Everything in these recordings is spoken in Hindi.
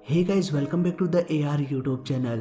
Hey guys, welcome back to the AR YouTube channel.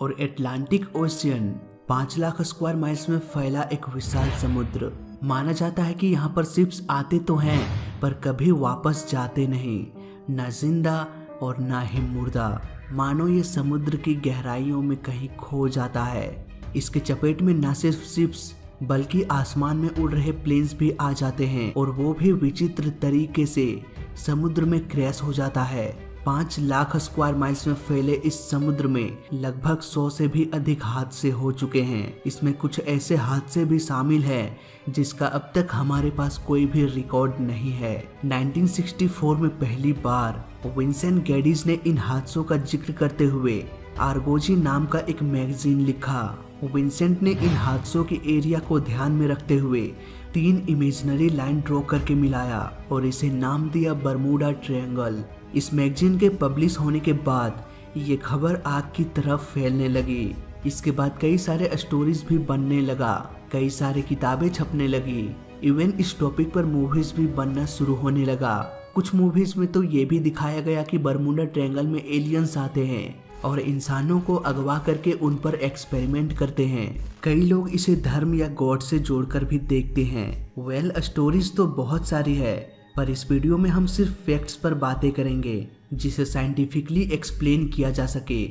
और Atlantic Ocean 5 lakh square miles में फैला एक विशाल समुद्र। माना जाता है कि यहाँ पर शिप्स आते तो हैं पर कभी वापस जाते नहीं, न जिंदा और न ही मुर्दा। मानो ये समुद्र की गहराइयों में कहीं खो जाता है। इसके चपेट में न सिर्फ शिप्स बल्कि आसमान में उड़ रहे प्लेन्स भी आ जाते हैं, और वो भी विचित्र तरीके से समुद्र में क्रैश हो जाता है। 5 लाख स्क्वायर माइल्स में फैले इस समुद्र में लगभग 100 से भी अधिक हादसे हो चुके हैं। इसमें कुछ ऐसे हादसे भी शामिल हैं जिसका अब तक हमारे पास कोई भी रिकॉर्ड नहीं है। 1964 में पहली बार विंसेंट गैडिस ने इन हादसों का जिक्र करते हुए आर्गोजी नाम का एक मैगजीन लिखा। विंसेंट ने इन हादसों के एरिया को ध्यान में रखते हुए 3 इमेजिनरी लाइन ड्रॉ करके मिलाया और इसे नाम दिया बर्मुडा ट्रायंगल। इस मैगजीन के पब्लिश होने के बाद ये खबर आग की तरफ फैलने लगी। इसके बाद कई सारे स्टोरीज भी बनने लगा, कई सारे किताबें छपने लगी, इवन इस टॉपिक पर मूवीज भी बनना शुरू होने लगा। कुछ मूवीज में तो ये भी दिखाया गया कि बर्मुडा ट्रायंगल में एलियंस आते हैं और इंसानों को अगवा करके उन पर एक्सपेरिमेंट करते हैं। कई लोग इसे धर्म या गॉड से जोड़कर भी देखते हैं। स्टोरीज तो बहुत सारी है, पर इस वीडियो में हम सिर्फ फैक्ट्स पर बातें करेंगे जिसे साइंटिफिकली एक्सप्लेन किया जा सके।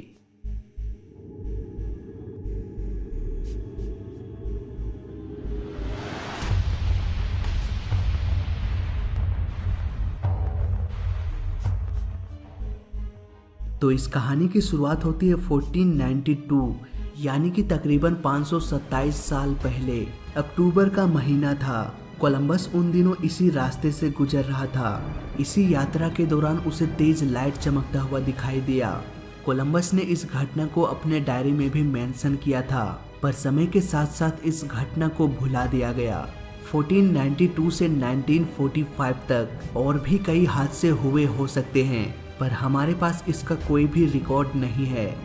तो इस कहानी की शुरुआत होती है 1492 यानी कि तकरीबन 527 साल पहले। अक्टूबर का महीना था। कोलंबस उन दिनों इसी रास्ते से गुजर रहा था। इसी यात्रा के दौरान उसे तेज लाइट चमकता हुआ दिखाई दिया। कोलंबस ने इस घटना को अपने डायरी में भी मेंशन किया था, पर समय के साथ साथ इस घटना को भुला दिया गया। 1492 से 1945 तक और भी कई हादसे हुए हो सकते हैं, पर हमारे पास इसका कोई भी रिकॉर्ड नहीं है।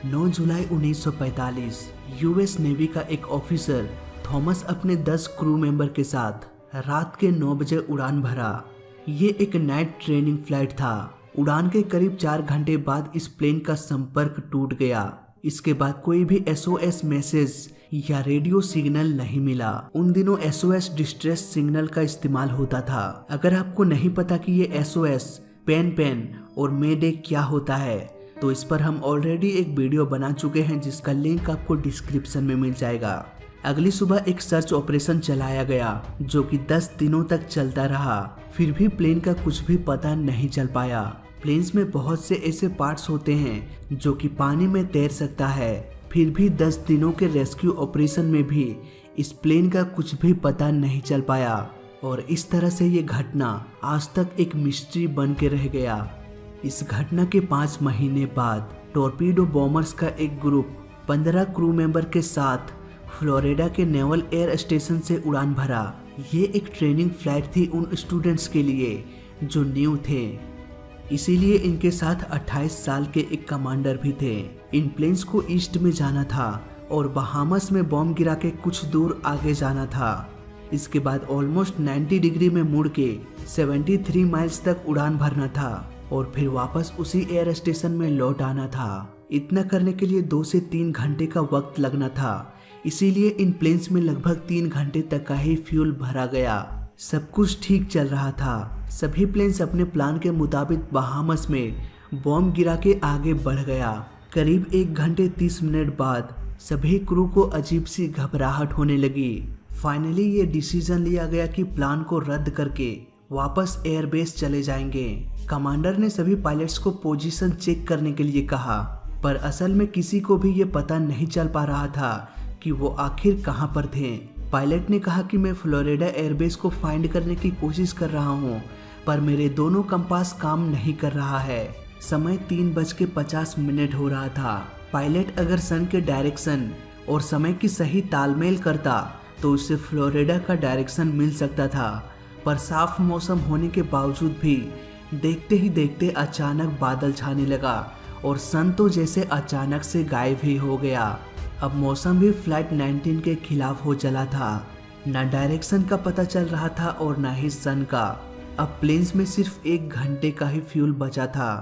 9 जुलाई 1945 यूएस नेवी का एक ऑफिसर थॉमस अपने 10 क्रू मेंबर के साथ रात के 9 बजे उड़ान भरा। ये एक नाइट ट्रेनिंग फ्लाइट था। उड़ान के करीब 4 घंटे बाद इस प्लेन का संपर्क टूट गया। इसके बाद कोई भी SOS मैसेज या रेडियो सिग्नल नहीं मिला। उन दिनों SOS डिस्ट्रेस सिग्नल का इस्तेमाल होता था। अगर आपको नहीं पता कि ये SOS, पेन और मेडे क्या होता है, तो इस पर हम ऑलरेडी एक वीडियो बना चुके हैं जिसका लिंक आपको डिस्क्रिप्शन में मिल जाएगा। अगली सुबह एक सर्च ऑपरेशन चलाया गया जो कि 10 दिनों तक चलता रहा। फिर भी प्लेन का कुछ भी पता नहीं चल पाया। प्लेन्स में बहुत से ऐसे पार्ट्स होते हैं जो कि पानी में तैर सकता है। फिर भी 10 दिनों के रेस्क्यू ऑपरेशन में भी इस प्लेन का कुछ भी पता नहीं चल पाया, और इस तरह से ये घटना आज तक एक मिस्ट्री बन के रह गया। इस घटना के 5 महीने बाद टॉर्पीडो बॉम्बर्स का एक ग्रुप 15 क्रू मेंबर के साथ फ्लोरिडा के नेवल एयर स्टेशन से उड़ान भरा। ये एक ट्रेनिंग फ्लाइट थी उन स्टूडेंट्स के लिए जो न्यू थे, इसीलिए इनके साथ 28 साल के एक कमांडर भी थे। इन प्लेन्स को ईस्ट में जाना था और बहामस में बॉम्ब गिरा के कुछ दूर आगे जाना था। इसके बाद ऑलमोस्ट 90 डिग्री में मुड़ के 73 माइल्स तक उड़ान भरना था और फिर वापस उसी एयर स्टेशन में लौट आना था। इतना करने के लिए 2 से 3 घंटे का वक्त लगना था, इसीलिए इन प्लेन्स में लगभग 3 घंटे तक का ही फ्यूल भरा गया। सब कुछ ठीक चल रहा था। सभी प्लेन्स अपने प्लान के मुताबिक बहामस में बॉम्ब गिरा के आगे बढ़ गया। करीब 1 घंटे 30 मिनट बाद सभी क्रू को अजीब सी घबराहट होने लगी। फाइनली ये डिसीजन लिया गया कि प्लान को रद्द करके वापस एयरबेस चले जाएंगे। कमांडर ने सभी पायलट्स को पोजीशन चेक करने के लिए कहा, पर असल में किसी को भी ये पता नहीं चल पा रहा था कि वो आखिर कहां पर थे। पायलट ने कहा कि मैं फ्लोरिडा एयरबेस को फाइंड करने की कोशिश कर रहा हूं, पर मेरे दोनों कंपास काम नहीं कर रहा है। समय 3:50 हो रहा था। पायलट अगर सन के डायरेक्शन और समय की सही तालमेल करता तो उससे फ्लोरिडा का डायरेक्शन मिल सकता था, पर साफ मौसम होने के बावजूद भी देखते ही देखते अचानक बादल छाने लगा और सन तो जैसे अचानक से गायब ही हो गया। अब मौसम भी फ्लाइट 19 के खिलाफ हो चला था। न डायरेक्शन का पता चल रहा था और न ही सन का। अब प्लेन्स में सिर्फ 1 घंटे का ही फ्यूल बचा था।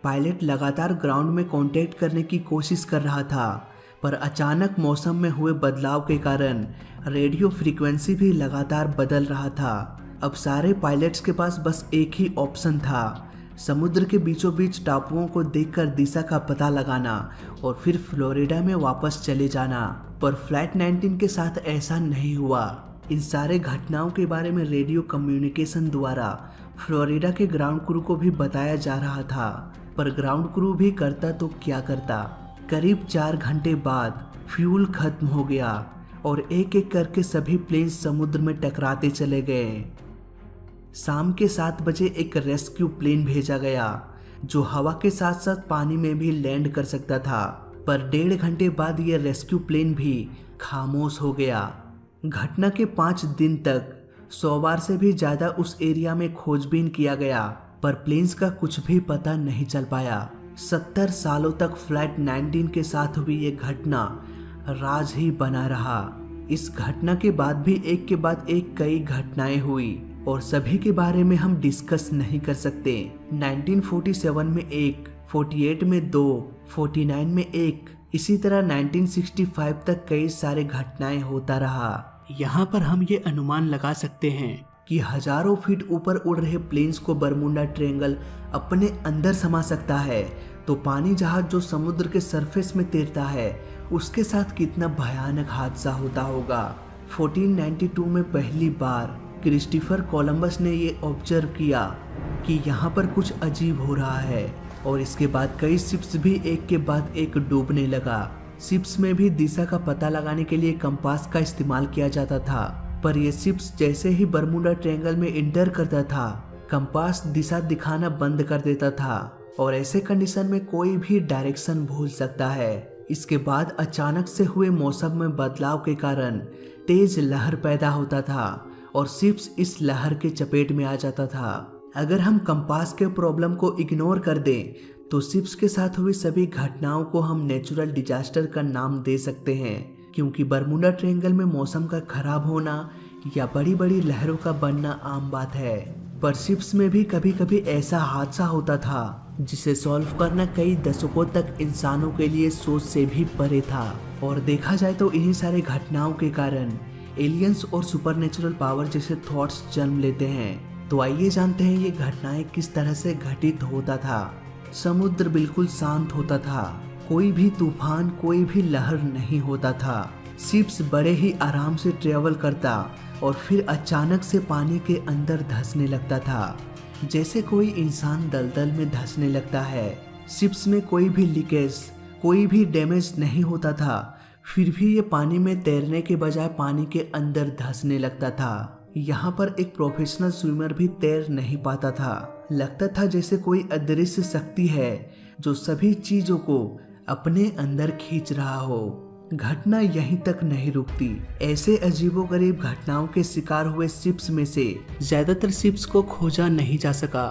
पायलट लगातार ग्राउंड में कांटेक्ट करने की कोशिश कर रहा था, पर अचानक मौसम में हुए बदलाव के कारण रेडियो फ्रीक्वेंसी भी लगातार बदल रहा था। अब सारे पायलट्स के पास बस एक ही ऑप्शन था, समुद्र के बीचों बीच टापुओं को देखकर दिशा का पता लगाना और फिर फ्लोरिडा में वापस चले जाना। पर फ्लाइट 19 के साथ ऐसा नहीं हुआ। इन सारे घटनाओं के बारे में रेडियो कम्युनिकेशन द्वारा फ्लोरिडा के ग्राउंड क्रू को भी बताया जा रहा था, पर ग्राउंड क्रू भी करता तो क्या करता। करीब 4 घंटे बाद फ्यूल खत्म हो गया और एक एक करके सभी प्लेन समुद्र में टकराते चले गए। शाम के 7 बजे एक रेस्क्यू प्लेन भेजा गया जो हवा के साथ साथ पानी में भी लैंड कर सकता था, पर 1.5 घंटे बाद यह रेस्क्यू प्लेन भी खामोश हो गया। घटना के 5 दिन तक 100 बार से भी ज्यादा उस एरिया में खोजबीन किया गया, पर प्लेन्स का कुछ भी पता नहीं चल पाया। 70 सालों तक फ्लाइट 19 के साथ हुई ये घटना राज ही बना रहा। इस घटना के बाद भी एक के बाद एक कई घटनाएं हुई और सभी के बारे में हम डिस्कस नहीं कर सकते। 1947 में 1, 48 में 2, 49 में 1, इसी तरह 1965 तक कई सारे घटनाएं होता रहा। यहाँ पर हम ये अनुमान लगा सकते हैं कि हजारों फीट ऊपर उड़ रहे प्लेन्स को बरमुडा ट्रायंगल अपने अंदर समा सकता है, तो पानी जहाज जो समुद्र के सरफेस में तैरता है उसके साथ कितना भयानक हादसा होता होगा। 1492 में पहली बार क्रिस्टोफर कोलंबस ने ये ऑब्जर्व किया कि यहाँ पर कुछ अजीब हो रहा है और इसके बाद कई शिप्स भी एक के बाद एक डूबने लगा। शिप्स में भी दिशा का पता लगाने के लिए कंपास का इस्तेमाल किया जाता था, पर ये शिप्स जैसे ही बरमुडा ट्रायंगल में इंटर करता था कंपास दिशा दिखाना बंद कर देता था और ऐसे कंडीशन में कोई भी डायरेक्शन भूल सकता है। इसके बाद अचानक से हुए मौसम में बदलाव के कारण तेज लहर पैदा होता था और शिप्स इस लहर के चपेट में आ जाता था। अगर हम कंपास के प्रॉब्लम को इग्नोर कर दें तो शिप्स के साथ हुई सभी घटनाओं को हम नेचुरल डिजास्टर का नाम दे सकते हैं, क्योंकि बरमुडा ट्रायंगल में मौसम का खराब होना या बड़ी बड़ी लहरों का बनना आम बात है। पर शिप्स में भी कभी कभी ऐसा हादसा होता था जिसे सॉल्व करना कई दशकों तक इंसानों के लिए सोच से भी परे था। और देखा जाए तो इन्हीं सारे घटनाओं के कारण एलियंस और सुपरनेचुरल पावर जैसे थॉट्स जन्म लेते हैं। तो आइए जानते हैं ये घटनाएं किस तरह से घटित होता था। समुद्र बिल्कुल शांत होता था, कोई भी तूफान कोई भी लहर नहीं होता था। शिप्स बड़े ही आराम से ट्रेवल करता और फिर अचानक से पानी के अंदर धंसने लगता था, जैसे कोई इंसान दलदल में धंसने लगता है। शिप्स में कोई भी लीकेज कोई भी डैमेज नहीं होता था, फिर भी ये पानी में तैरने के बजाय पानी के अंदर धंसने लगता था। यहाँ पर एक प्रोफेशनल स्विमर भी तैर नहीं पाता था। लगता था जैसे कोई अदृश्य शक्ति है जो सभी चीजों को अपने अंदर खींच रहा हो। घटना यहीं तक नहीं रुकती। ऐसे अजीबोगरीब घटनाओं के शिकार हुए शिप्स में से ज्यादातर शिप्स को खोजा नहीं जा सका।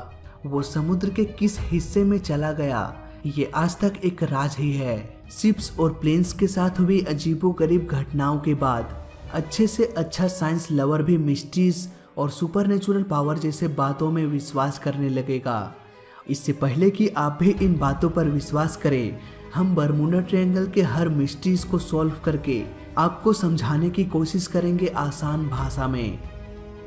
वो समुद्र के किस हिस्से में चला गया ये आज तक एक राज ही है। शिप्स और प्लेन्स के साथ हुई अजीबोगरीब घटनाओं के बाद अच्छे से अच्छा साइंस लवर भी मिस्ट्रीज और सुपरनेचुरल पावर जैसे बातों में विश्वास करने लगेगा। इससे पहले कि आप भी इन बातों पर विश्वास करें, हम बरमुडा ट्रायंगल के हर मिस्ट्रीज को सॉल्व करके आपको समझाने की कोशिश करेंगे आसान भाषा में।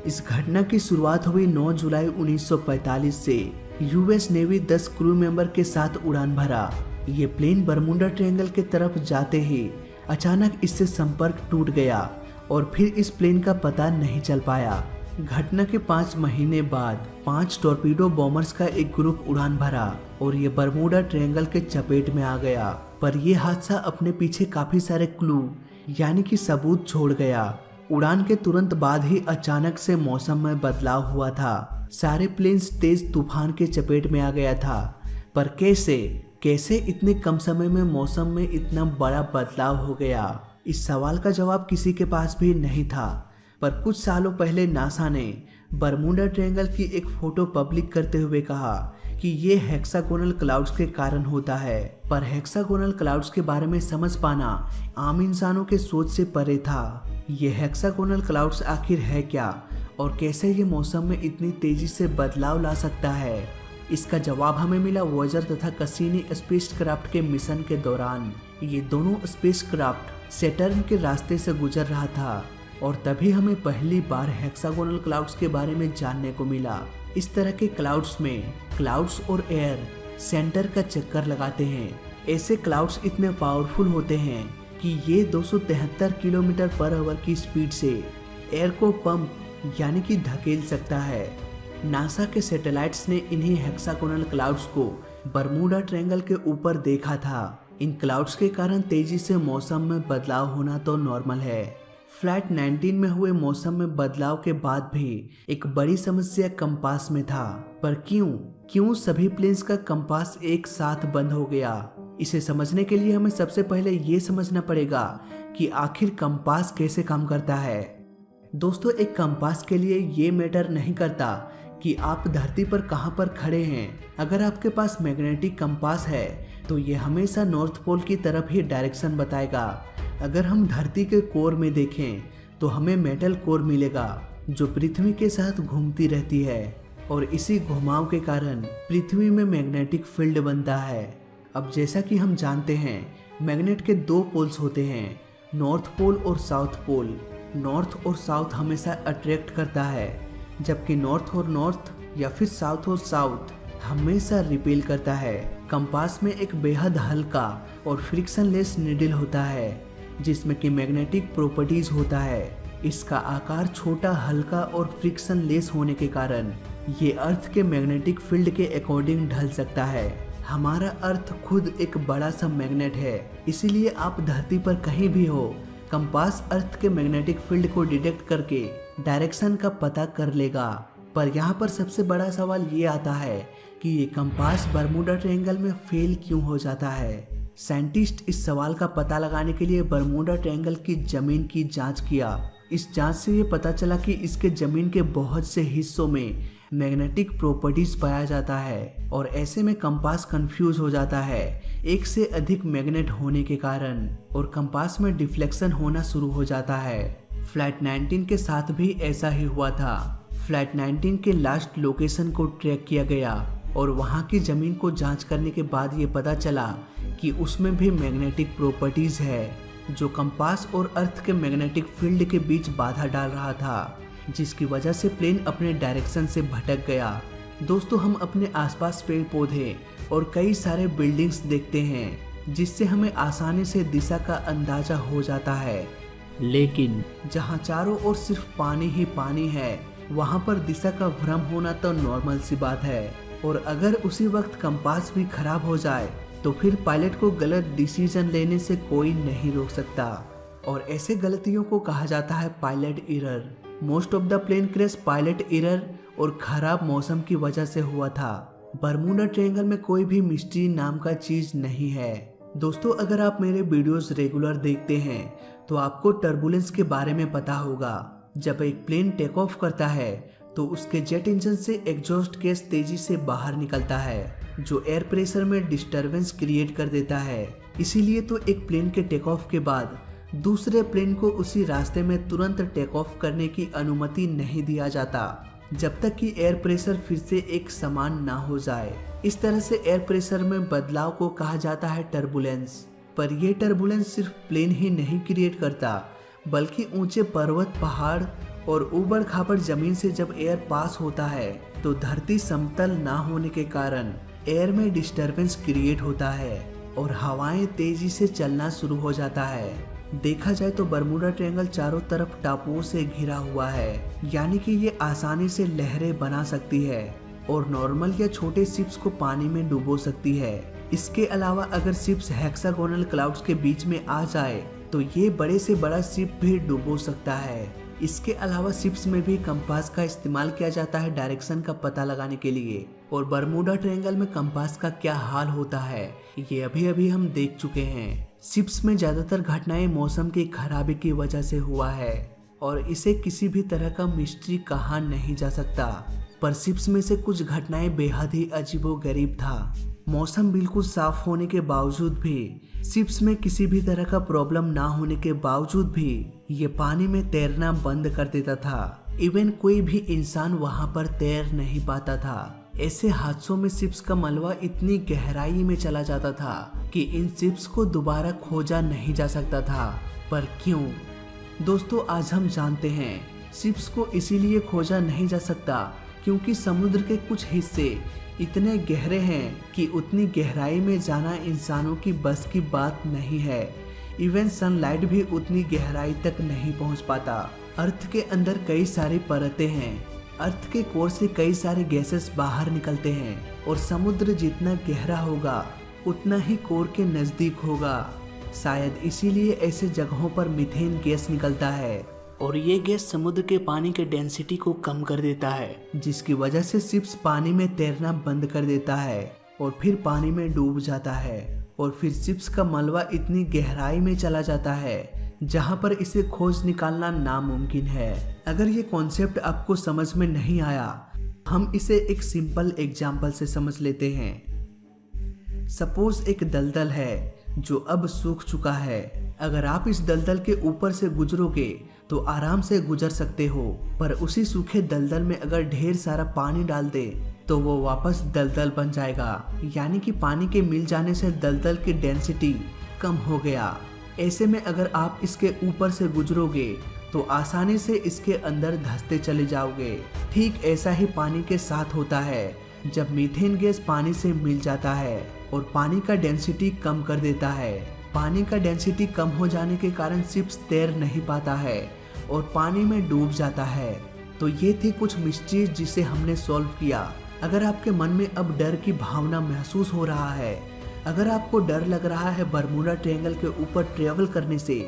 इस घटना की शुरुआत हुई 9 जुलाई 1945 से। यूएस नेवी 10 क्रू मेंबर के साथ उड़ान भरा। ये प्लेन बरमुडा ट्रायंगल के तरफ जाते ही अचानक इससे संपर्क टूट गया और फिर इस प्लेन का पता नहीं चल पाया। घटना के 5 महीने बाद 5 टॉर्पीडो बॉम्बर्स का एक ग्रुप उड़ान भरा और ये बरमुडा ट्रायंगल के चपेट में आ गया। पर यह हादसा अपने पीछे काफी सारे क्लू यानी कि सबूत छोड़ गया। उड़ान के तुरंत बाद ही अचानक से मौसम में बदलाव हुआ था। सारे प्लेन्स तेज तूफान के चपेट में आ गया था। पर कैसे इतने कम समय में मौसम में इतना बड़ा बदलाव हो गया? इस सवाल का जवाब किसी के पास भी नहीं था। पर कुछ सालों पहले नासा ने बरमुडा ट्रायंगल की एक फोटो पब्लिक करते हुए कहा कि ये हेक्सागोनल क्लाउड्स के कारण होता है। पर हेक्सागोनल क्लाउड्स के बारे में समझ पाना आम इंसानों के सोच से परे था। ये हेक्सागोनल क्लाउड्स आखिर है क्या और कैसे ये मौसम में इतनी तेजी से बदलाव ला सकता है, इसका जवाब हमें मिला वॉयेजर तथा कैसिनी स्पेसक्राफ्ट के मिशन के दौरान। ये दोनों स्पेसक्राफ्ट सैटर्न के रास्ते से गुजर रहा था और तभी हमें पहली बार हेक्सागोनल क्लाउड्स के बारे में जानने को मिला। इस तरह के क्लाउड्स में क्लाउड्स और एयर सेंटर का चक्कर लगाते हैं। ऐसे क्लाउड्स इतने पावरफुल होते हैं कि ये 273 किलोमीटर पर आवर की स्पीड से एयर को पंप यानी कि धकेल सकता है। नासा के सैटेलाइट्स ने इन्हीं हेक्सागोनल क्लाउड्स को बरमूडा ट्रायंगल के ऊपर देखा था। इन क्लाउड्स के कारण तेजी से मौसम में बदलाव होना तो नॉर्मल है। फ्लाइट 19 में हुए मौसम में बदलाव के बाद भी एक बड़ी समस्या कंपास में था। पर क्यों सभी प्लेन्स का कंपास एक साथ बंद हो गया? इसे समझने के लिए हमें सबसे पहले ये समझना पड़ेगा कि आखिर कंपास कैसे काम करता है। दोस्तों, एक कंपास के लिए ये मैटर नहीं करता कि आप धरती पर कहाँ पर खड़े हैं। अगर आपके पास मैग्नेटिक कंपास है तो ये हमेशा नॉर्थ पोल की तरफ ही डायरेक्शन बताएगा। अगर हम धरती के कोर में देखें तो हमें मेटल कोर मिलेगा जो पृथ्वी के साथ घूमती रहती है और इसी घुमाव के कारण पृथ्वी में मैग्नेटिक फील्ड बनता है। अब जैसा कि हम जानते हैं, मैग्नेट के दो पोल्स होते हैं, नॉर्थ पोल और साउथ पोल। नॉर्थ और साउथ हमेशा अट्रैक्ट करता है, जबकि नॉर्थ और नॉर्थ या फिर साउथ और साउथ हमेशा रिपेल करता है। कंपास में एक बेहद हल्का और फ्रिक्शनलेस नीडल होता है जिसमें कि मैग्नेटिक प्रॉपर्टीज होता है। इसका आकार छोटा, हल्का और फ्रिक्शनलेस होने के कारण ये अर्थ के मैग्नेटिक फील्ड के अकॉर्डिंग ढल सकता है। हमारा अर्थ खुद एक बड़ा सा मैग्नेट है, इसीलिए आप धरती पर कहीं भी हो, कंपास अर्थ के मैग्नेटिक फील्ड को डिटेक्ट करके डायरेक्शन का पता कर लेगा। पर यहाँ पर सबसे बड़ा सवाल ये आता है कि ये कंपास बरमूडा ट्रायंगल में फेल क्यों हो जाता है। साइंटिस्ट इस सवाल का पता लगाने के लिए बरमूडा ट्रायंगल की जमीन की जांच किया। इस जांच से ये पता चला कि इसके जमीन के बहुत से हिस्सों में मैग्नेटिक प्रॉपर्टीज पाया जाता है और ऐसे में कंपास कंफ्यूज हो जाता है एक से अधिक मैग्नेट होने के कारण, और कंपास में डिफ्लेक्शन होना शुरू हो जाता है। फ्लाइट 19 के साथ भी ऐसा ही हुआ था। फ्लाइट 19 के लास्ट लोकेशन को ट्रैक किया गया और वहां की जमीन को जांच करने के बाद ये पता चला कि उसमें भी मैग्नेटिक प्रॉपर्टीज है जो कंपास और अर्थ के मैग्नेटिक फील्ड के बीच बाधा डाल रहा था, जिसकी वजह से प्लेन अपने डायरेक्शन से भटक गया। दोस्तों, हम अपने आसपास पेड़ पौधे और कई सारे बिल्डिंग्स देखते हैं जिससे हमें आसानी से दिशा का अंदाजा हो जाता है, लेकिन जहां चारों ओर सिर्फ पानी ही पानी है वहां पर दिशा का भ्रम होना तो नॉर्मल सी बात है। और अगर उसी वक्त कंपास भी खराब हो जाए तो फिर पायलट को गलत डिसीजन लेने से कोई नहीं रोक सकता, और ऐसे गलतियों को कहा जाता है pilot error. Most of the plane crash pilot error और खराब मौसम की वजह से हुआ था। बरमूडा ट्रायंगल में कोई भी मिस्ट्री नाम का चीज नहीं है। दोस्तों, अगर आप मेरे वीडियोस रेगुलर देखते हैं तो आपको टर्बुलेंस के बारे में पता होगा। जब एक प्लेन टेक ऑफ करता है तो उसके जेट इंजन से एग्जॉस्ट गैस तेजी से बाहर निकलता है जो एयर प्रेशर में डिस्टरबेंस क्रिएट कर देता है। इसीलिए तो एक प्लेन के टेक ऑफ के बाद दूसरे प्लेन को उसी रास्ते में तुरंत टेक ऑफ करने की अनुमति नहीं दिया जाता जब तक कि एयर प्रेशर फिर से एक समान ना हो जाए। इस तरह से एयर प्रेशर में बदलाव को कहा जाता है टर्बुलेंस। पर यह टर्बुलेंस सिर्फ प्लेन ही नहीं क्रिएट करता, बल्कि ऊंचे पर्वत, पहाड़ और ऊबड़ खाबड़ जमीन से जब एयर पास होता है तो धरती समतल ना होने के कारण एयर में डिस्टरबेंस क्रिएट होता है और हवाएं तेजी से चलना शुरू हो जाता है। देखा जाए तो बरमूडा ट्रायंगल चारों तरफ टापुओं से घिरा हुआ है, यानी कि ये आसानी से लहरें बना सकती है और नॉर्मल या छोटे शिप्स को पानी में डुबो सकती है। इसके अलावा अगर शिप्स हेक्सागोनल क्लाउड्स के बीच में आ जाए तो ये बड़े से बड़ा शिप भी डुबो सकता है। इसके अलावा शिप्स में भी कंपास का इस्तेमाल किया जाता है डायरेक्शन का पता लगाने के लिए, और बरमूडा ट्रायंगल में कंपास का क्या हाल होता है ये अभी अभी हम देख चुके हैं। शिप्स में ज्यादातर घटनाएं मौसम की खराबी की वजह से हुआ है और इसे किसी भी तरह का मिस्ट्री कहा नहीं जा सकता। पर शिप्स में से कुछ घटनाएं बेहद ही अजीबोगरीब था। मौसम बिल्कुल साफ होने के बावजूद भी, शिप्स में किसी भी तरह का प्रॉब्लम ना होने के बावजूद भी ये पानी में तैरना बंद कर देता था। इवन कोई भी इंसान वहां पर तैर नहीं पाता था। ऐसे हादसों में शिप्स का मलबा इतनी गहराई में चला जाता था कि इन शिप्स को दोबारा खोजा नहीं जा सकता था। पर क्यों? दोस्तों, आज हम जानते हैं शिप्स को इसीलिए खोजा नहीं जा सकता क्योंकि समुद्र के कुछ हिस्से इतने गहरे हैं कि उतनी गहराई में जाना इंसानों की बस की बात नहीं है। इवन सनलाइट भी उतनी गहराई तक नहीं पहुंच पाता। अर्थ के अंदर कई सारी परतें हैं। अर्थ के कोर से कई सारे गैसेस बाहर निकलते हैं और समुद्र जितना गहरा होगा उतना ही कोर के नजदीक होगा। शायद इसीलिए ऐसे जगहों पर मीथेन गैस निकलता है और ये गैस समुद्र के पानी के डेंसिटी को कम कर देता है, जिसकी वजह से शिप्स पानी में तैरना बंद कर देता है और फिर पानी में डूब जाता है और फिर शिप्स का मलबा इतनी गहराई में चला जाता है जहां पर इसे खोज निकालना नामुमकिन है। अगर ये कॉन्सेप्ट आपको समझ में नहीं आया, हम इसे एक सिंपल एग्जाम्पल से समझ लेते हैं। सपोज एक दलदल है जो अब सूख चुका है। अगर आप इस दलदल के ऊपर से गुजरोगे तो आराम से गुजर सकते हो, पर उसी सूखे दलदल में अगर ढेर सारा पानी डाल दे तो वो वापस दलदल बन जाएगा। यानी कि पानी के मिल जाने से दलदल की डेंसिटी कम हो गया। ऐसे में अगर आप इसके ऊपर से गुजरोगे तो आसानी से इसके अंदर धंसते चले जाओगे। ठीक ऐसा ही पानी के साथ होता है। जब मीथेन गैस पानी से मिल जाता है और पानी का डेंसिटी कम कर देता है, पानी का डेंसिटी कम हो जाने के कारण शिप्स तैर नहीं पाता है और पानी में डूब जाता है। तो ये थी कुछ मिस्ट्रीज जिसे हमने सॉल्व किया। अगर आपके मन में अब डर की भावना महसूस हो रहा है, अगर आपको डर लग रहा है बरमूडा ट्रायंगल के ऊपर ट्रेवल करने से,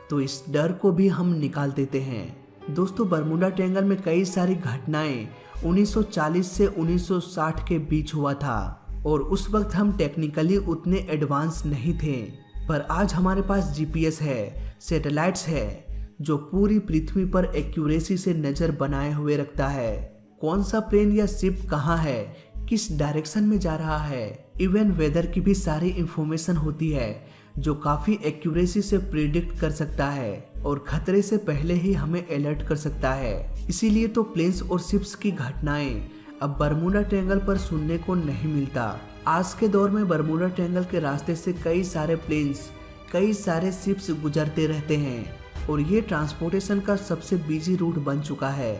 तो इस डर को भी हम निकाल देते हैं। दोस्तों, बरमूडा ट्रायंगल में कई सारी घटनाएं 1940 से 1960 के बीच हुआ था और उस वक्त हम टेक्निकली उतने एडवांस नहीं थे। पर आज हमारे पास जीपीएस है, सैटेलाइट्स है, जो पूरी पृथ्वी पर एक्यूरेसी से नजर बनाए हुए रखता है। कौन सा प्लेन या शिप कहाँ है, किस डायरेक्शन में जा रहा है। इवन वेदर की भी सारी इंफॉर्मेशन होती है जो काफी एक्यूरेसी से प्रिडिक्ट कर सकता है और खतरे से पहले ही हमें अलर्ट कर सकता है। इसीलिए तो प्लेन्स और शिप्स की घटनाएं अब बरमूडा ट्रायंगल पर सुनने को नहीं मिलता। आज के दौर में बरमूडा ट्रायंगल के रास्ते से कई सारे प्लेन्स, कई सारे शिप्स गुजरते रहते हैं और ये ट्रांसपोर्टेशन का सबसे बिजी रूट बन चुका है।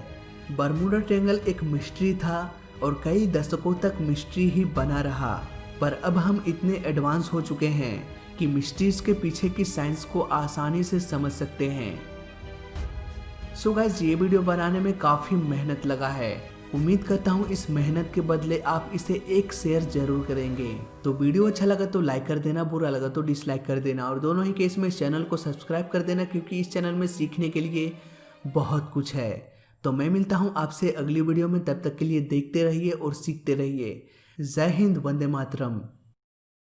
बरमूडा ट्रायंगल एक मिस्ट्री था और कई दशकों तक मिस्ट्री ही बना रहा, पर अब हम इतने एडवांस हो चुके हैं कि मिस्ट्रीज के पीछे की साइंस को आसानी से समझ सकते हैं। सो गाइस, ये वीडियो बनाने में काफी मेहनत लगा है। उम्मीद करता हूँ इस मेहनत के बदले आप इसे एक शेयर जरूर करेंगे। तो वीडियो अच्छा लगा तो लाइक कर देना, बुरा लगा तो डिसलाइक कर देना और दोनों ही केस में चैनल को सब्सक्राइब कर देना, क्योंकि इस चैनल में सीखने के लिए बहुत कुछ है। तो मैं मिलता हूँ आपसे अगली वीडियो में, तब तक के लिए देखते रहिए और सीखते रहिए। जय हिंद, वंदे मातरम।